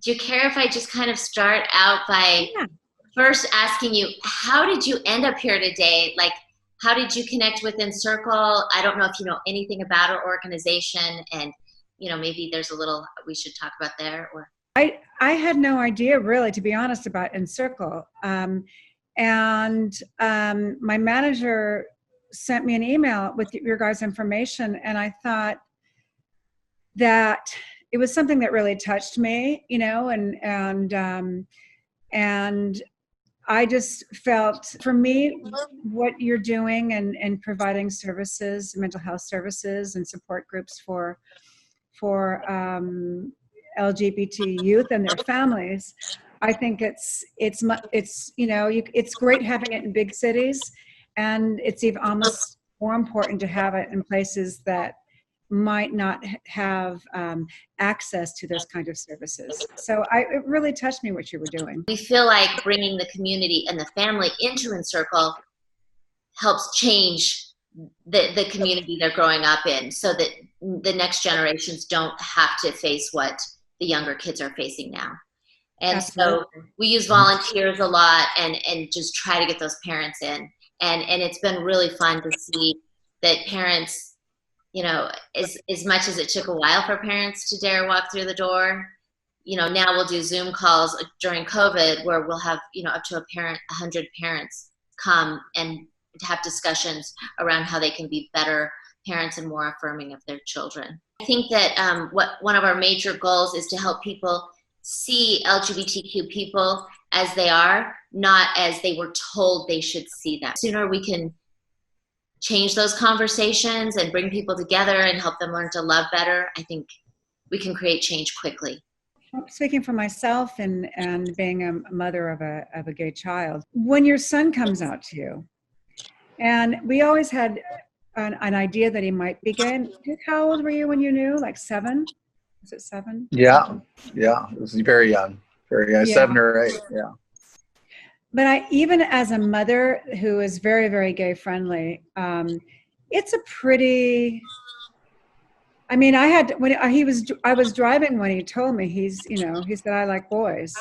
do you care if I just kind of start out by first asking you, how did you end up here today? Like, how did you connect with Encircle? I don't know if you know anything about our organization, and maybe there's a little we should talk about there. Or I had no idea, really, to be honest, about Encircle. My manager sent me an email with your guys' information, and I thought that it was something that really touched me, and I just felt, for me, what you're doing and providing services, mental health services and support groups for LGBT youth and their families, I think it's great having it in big cities, and it's even almost more important to have it in places that might not have access to those kind of services. So it really touched me what you were doing. We feel like bringing the community and the family into Encircle helps change the community they're growing up in, so that the next generations don't have to face what the younger kids are facing now. And Absolutely. So we use volunteers a lot and just try to get those parents in. And it's been really fun to see that parents, as much as it took a while for parents to dare walk through the door, now we'll do Zoom calls during COVID where we'll have, up to 100 parents come and have discussions around how they can be better parents and more affirming of their children. I think that one of our major goals is to help people see LGBTQ people as they are, not as they were told they should see them. The sooner we can change those conversations and bring people together and help them learn to love better, I think we can create change quickly. Speaking for myself and being a mother of a gay child, when your son comes out to you, and we always had an idea that he might be gay. How old were you when you knew? Like 7? Was it 7? Yeah. It was very young. Very young, 7 or 8. Yeah. But even as a mother who is very, very gay friendly, it's a pretty. I mean, I was driving when he told me he said, "I like boys,"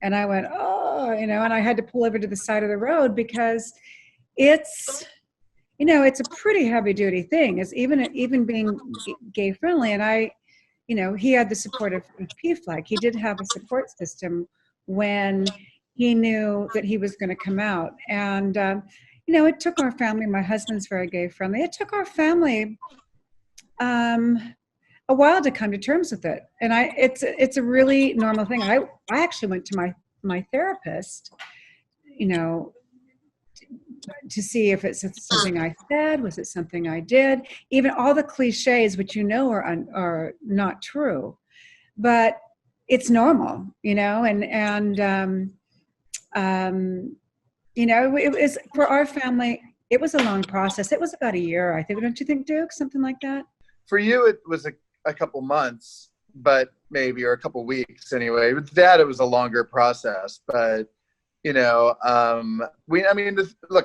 and I went, "Oh," and I had to pull over to the side of the road because it's a pretty heavy duty thing. It's even being gay friendly, and he had the support of PFLAG. He did have a support system when he knew that he was going to come out. And, it took our family, my husband's very gay friendly. It took our family a while to come to terms with it. And it's a really normal thing. I actually went to my therapist, to see if it's something I said, was it something I did, even all the cliches, which are not true, but it's normal, it was, for our family, it was a long process. It was about a year, I think. Don't you think, Duke? Something like that? For you, it was a couple months, but maybe, or a couple weeks anyway. With Dad, it was a longer process, but look,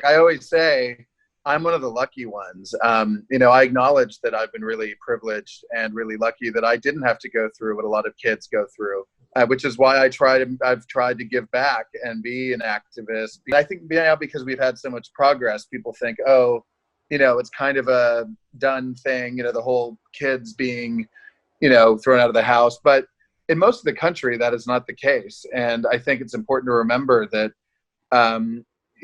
I always say I'm one of the lucky ones. I acknowledge that I've been really privileged and really lucky that I didn't have to go through what a lot of kids go through, which is why I've tried to give back and be an activist. I think now, because we've had so much progress, people think, it's kind of a done thing, the whole kids being, thrown out of the house. But in most of the country, that is not the case. And I think it's important to remember that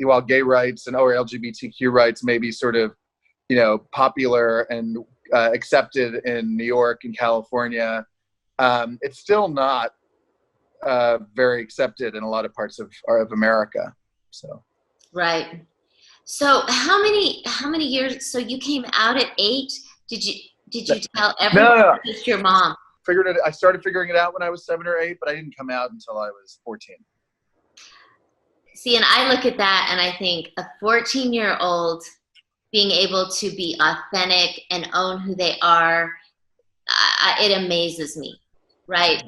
while gay rights or LGBTQ rights may be sort of, popular and accepted in New York and California, it's still not very accepted in a lot of parts of America. So. Right. So how many years? So you came out at 8. Did you tell everyone? No. Just your mom? I started figuring it out when I was 7 or 8, but I didn't come out until I was 14. See, and I look at that and I think a 14-year-old being able to be authentic and own who they are, it amazes me, right?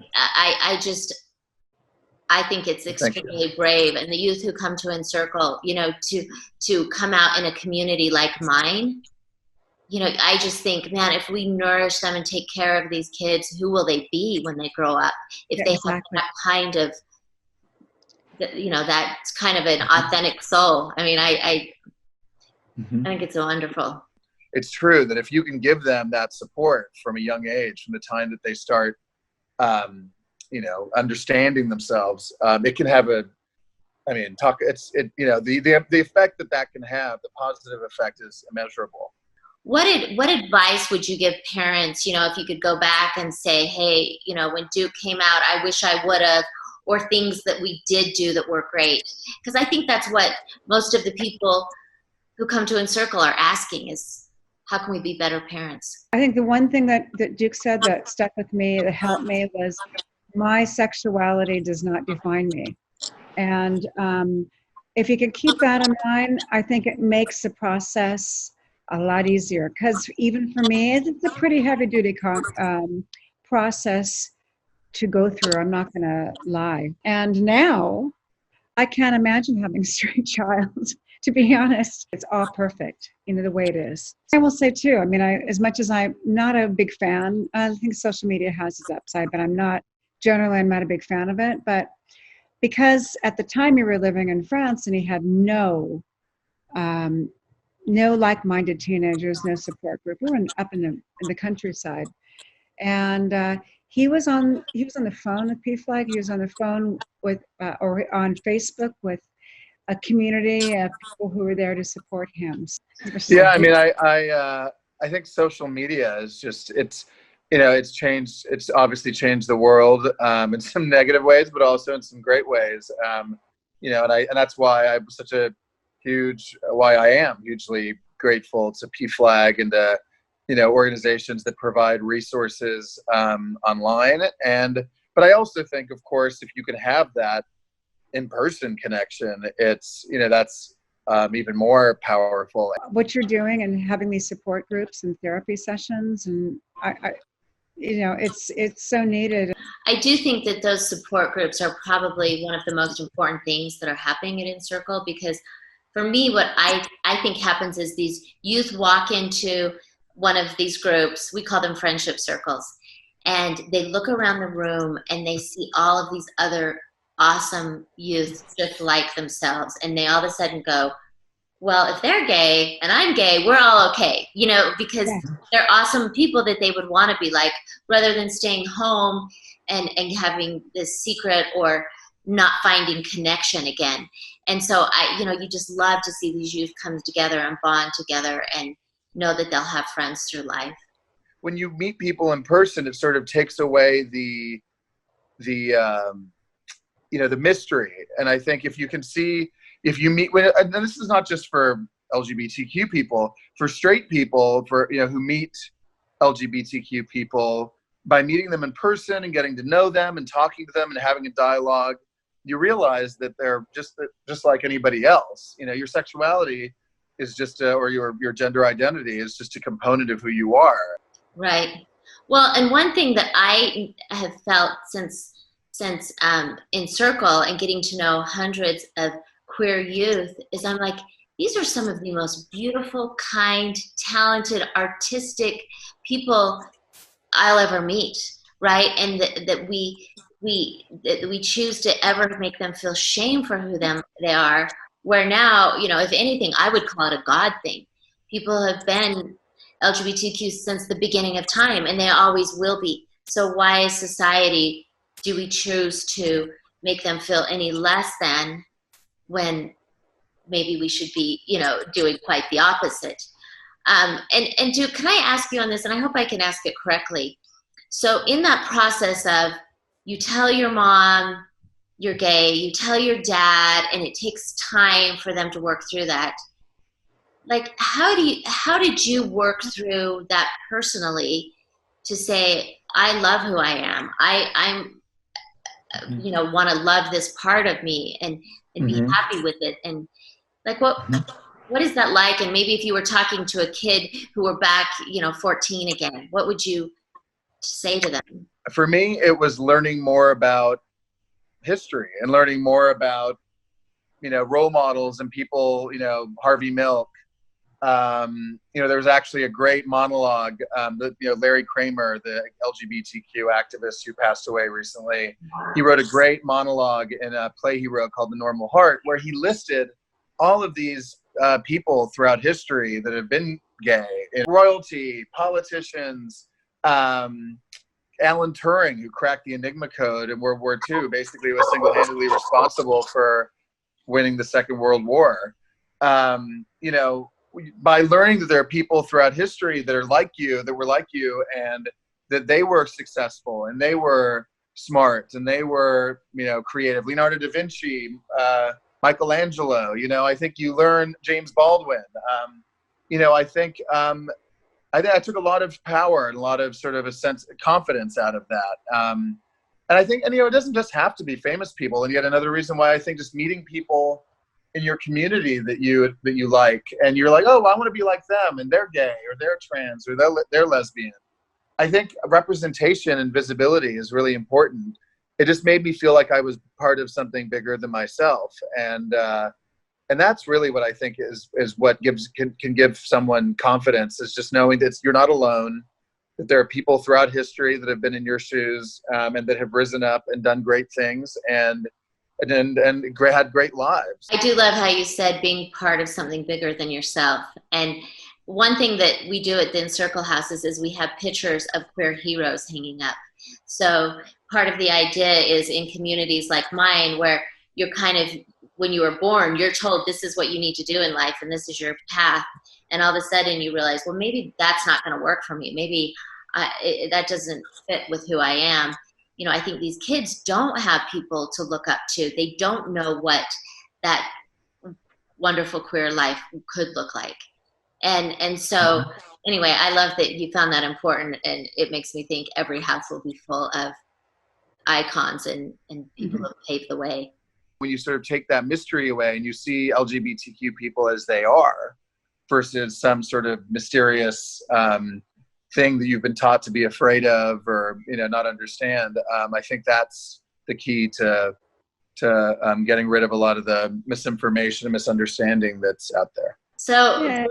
I think it's extremely brave. And the youth who come to Encircle, to come out in a community like mine, I just think, man, if we nourish them and take care of these kids, who will they be when they grow up? If Yeah, they have exactly. that kind of, that's kind of an authentic soul. I mean, I think it's wonderful. It's true that if you can give them that support from a young age, from the time that they start, understanding themselves, it can have the effect that can have, the positive effect is immeasurable. What advice would you give parents, if you could go back and say, hey, when Duke came out, I wish I would have, or things that we did do that were great? Because I think that's what most of the people who come to Encircle are asking is, how can we be better parents? I think the one thing that Duke said that stuck with me, that helped me, was my sexuality does not define me. And if you can keep that in mind, I think it makes the process a lot easier. Because even for me, it's a pretty heavy-duty process to go through. I'm not going to lie. And now I can't imagine having a straight child. To be honest, it's all perfect, the way it is. I will say too, I mean, as much as I'm not a big fan, I think social media has its upside, but I'm not a big fan of it. But because at the time we were living in France and he had no like-minded teenagers, no support group. We were up in the countryside, and he was on the phone with PFLAG. He was on the phone with or on Facebook with a community of people who were there to support him. Yeah, I mean, I think social media is just, it's obviously changed the world in some negative ways, but also in some great ways. And that's why I am hugely grateful to PFLAG and organizations that provide resources online. But I also think, of course, if you can have that in-person connection, it's that's even more powerful. What you're doing and having these support groups and therapy sessions, and it's so needed. I do think that those support groups are probably one of the most important things that are happening at Encircle, because for me, what I think happens is these youth walk into one of these groups, we call them friendship circles, and they look around the room and they see all of these other awesome youth just like themselves, and they all of a sudden go, well, if they're gay and I'm gay, we're all okay, because they're awesome people that they would want to be like, rather than staying home and having this secret or not finding connection again. And so you just love to see these youth come together and bond together and know that they'll have friends through life. When you meet people in person, it sort of takes away the mystery. And I think if you meet, and this is not just for LGBTQ people, for straight people, who meet LGBTQ people, by meeting them in person and getting to know them and talking to them and having a dialogue, you realize that they're just like anybody else. Your sexuality is just or your gender identity is just a component of who you are. Right. Well, and one thing that I have felt since Encircle and getting to know hundreds of queer youth is, I'm like, these are some of the most beautiful, kind, talented, artistic people I'll ever meet, right? And that we choose to ever make them feel shame for who they are, where now, if anything, I would call it a God thing. People have been LGBTQ since the beginning of time, and they always will be. So why as society do we choose to make them feel any less than, when maybe we should be, doing quite the opposite? And Duke, can I ask you on this, and I hope I can ask it correctly. So in that process of, you tell your mom you're gay, you tell your dad, and it takes time for them to work through that. Like, how did you work through that personally to say, I love who I am. I'm want to love this part of me and be happy with it. And like, what is that like? And maybe if you were talking to a kid who were back, 14 again, what would you say to them? For me, it was learning more about history and learning more about, role models and people, Harvey Milk, There was actually a great monologue that, Larry Kramer, the LGBTQ activist who passed away recently, he wrote a great monologue in a play he wrote called The Normal Heart, where he listed all of these people throughout history that have been gay, royalty, politicians, Alan Turing, who cracked the Enigma code in World War II, basically was single-handedly responsible for winning the Second World War. By learning that there are people throughout history that are like you, that were like you, and that they were successful and they were smart and they were, creative. Leonardo da Vinci, Michelangelo, I think you learn James Baldwin. I took a lot of power and a lot of sort of a sense of confidence out of that. And I think, it doesn't just have to be famous people. And yet another reason why I think just meeting people in your community that you like, and you're like, oh, well, I want to be like them, and they're gay or they're trans or they're lesbian. I think representation and visibility is really important. It just made me feel like I was part of something bigger than myself. And that's really what I think is what can give someone confidence, is just knowing that you're not alone, that there are people throughout history that have been in your shoes, and that have risen up and done great things and had great lives. I do love how you said being part of something bigger than yourself. And one thing that we do at the Encircle houses is we have pictures of queer heroes hanging up. So part of the idea is in communities like mine, where you're kind of, when you were born, you're told this is what you need to do in life and this is your path. And all of a sudden you realize, well, maybe that's not going to work for me. Maybe that doesn't fit with who I am. I think these kids don't have people to look up to. They don't know what that wonderful queer life could look like. And so anyway, I love that you found that important, and it makes me think every house will be full of icons and people who paved the way. When you sort of take that mystery away and you see LGBTQ people as they are versus some sort of mysterious thing that you've been taught to be afraid of or not understand, I think that's the key to getting rid of a lot of the misinformation and misunderstanding that's out there. So, yeah.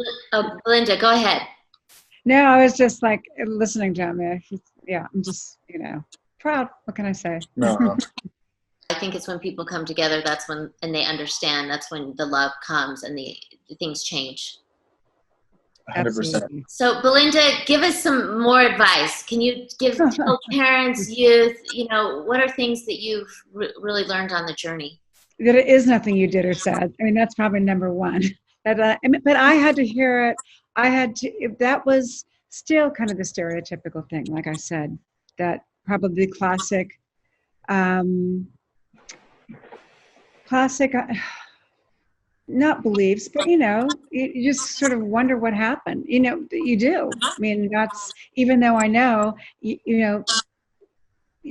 Belinda, go ahead. No, I was just like listening to him. Yeah, I'm just proud. What can I say? No. I think it's when people come together, that's when, and they understand, that's when the love comes and the things change. 100%. So Belinda, give us some more advice. Can you tell parents, youth, what are things that you've really learned on the journey? That it is nothing you did or said. I mean, that's probably number one. But I had to hear it. That was still kind of the stereotypical thing, like I said, that probably classic, not beliefs, but you just sort of wonder what happened. You do. I mean, that's, even though I know,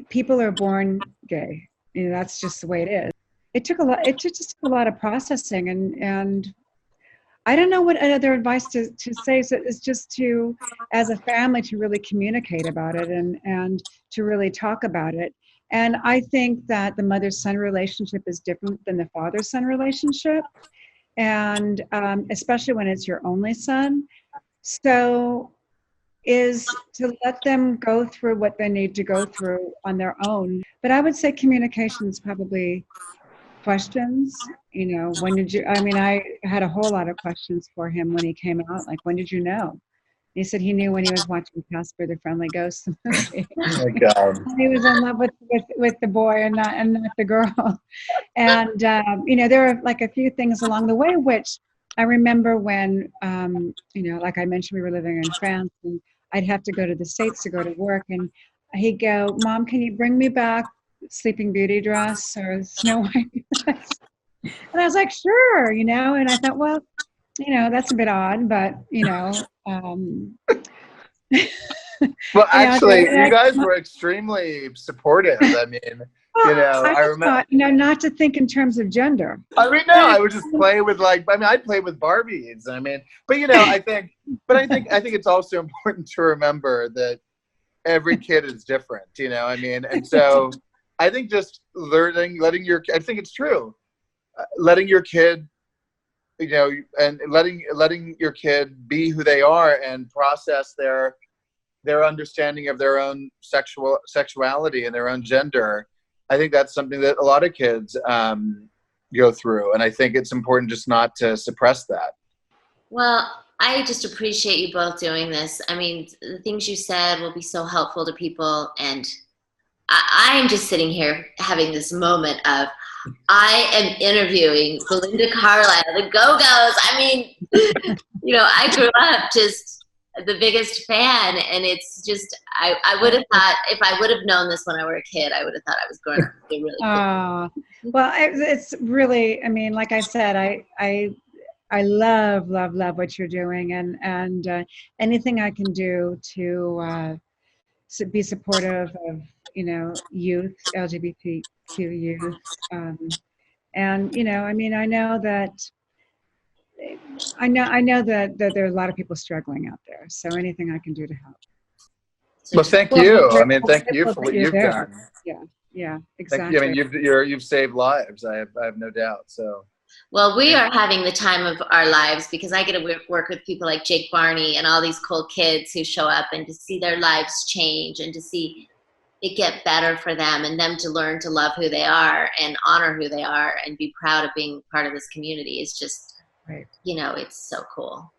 people are born gay. That's just the way it is. It took just a lot of processing, and I don't know what other advice to say. So it's just to, as a family, to really communicate about it and to really talk about it. And I think that the mother-son relationship is different than the father-son relationship. And especially when it's your only son. So is to let them go through what they need to go through on their own. But I would say communication is probably questions. When did you, I had a whole lot of questions for him when he came out, like, when did you know? He said he knew when he was watching Casper the Friendly Ghost movie. Oh my God. He was in love with the boy and not the girl. And there are like a few things along the way, which I remember when like I mentioned, we were living in France, and I'd have to go to the States to go to work, and he'd go, "Mom, can you bring me back Sleeping Beauty dress or Snow White dress?" And I was like, "Sure," and I thought, well, that's a bit odd, but well, actually, you guys were extremely supportive. I mean, I remember, not to think in terms of gender. I mean, no, I would just play with I'd play with Barbies. I mean, but I think it's also important to remember that every kid is different. And so I think just I think it's true, letting your kid you know, and letting your kid be who they are and process their understanding of their own sexuality and their own gender. I think that's something that a lot of kids go through, and I think it's important just not to suppress that. Well, I just appreciate you both doing this. I mean, the things you said will be so helpful to people, and I'm just sitting here having this moment of, I am interviewing Belinda Carlisle, the Go-Go's. I mean, you know, I grew up just the biggest fan, and it's just, I would have thought, if I would have known this when I were a kid, I would have thought I was growing up to be really cool. Well, it's really, I mean, like I said, I love what you're doing, and anything I can do to be supportive of, you know, youth, LGBTQ youth, and you know, I mean, I know that there are a lot of people struggling out there. So anything I can do to help. Well, thank you. I mean, thank you for what you've done. Yeah, exactly. I mean, you've saved lives. I have no doubt. So. Well, we are having the time of our lives, because I get to work with people like Jake Barney and all these cool kids who show up, and to see their lives change and to see it get better for them, and them to learn to love who they are and honor who they are and be proud of being part of this community is just, right. You know, it's so cool.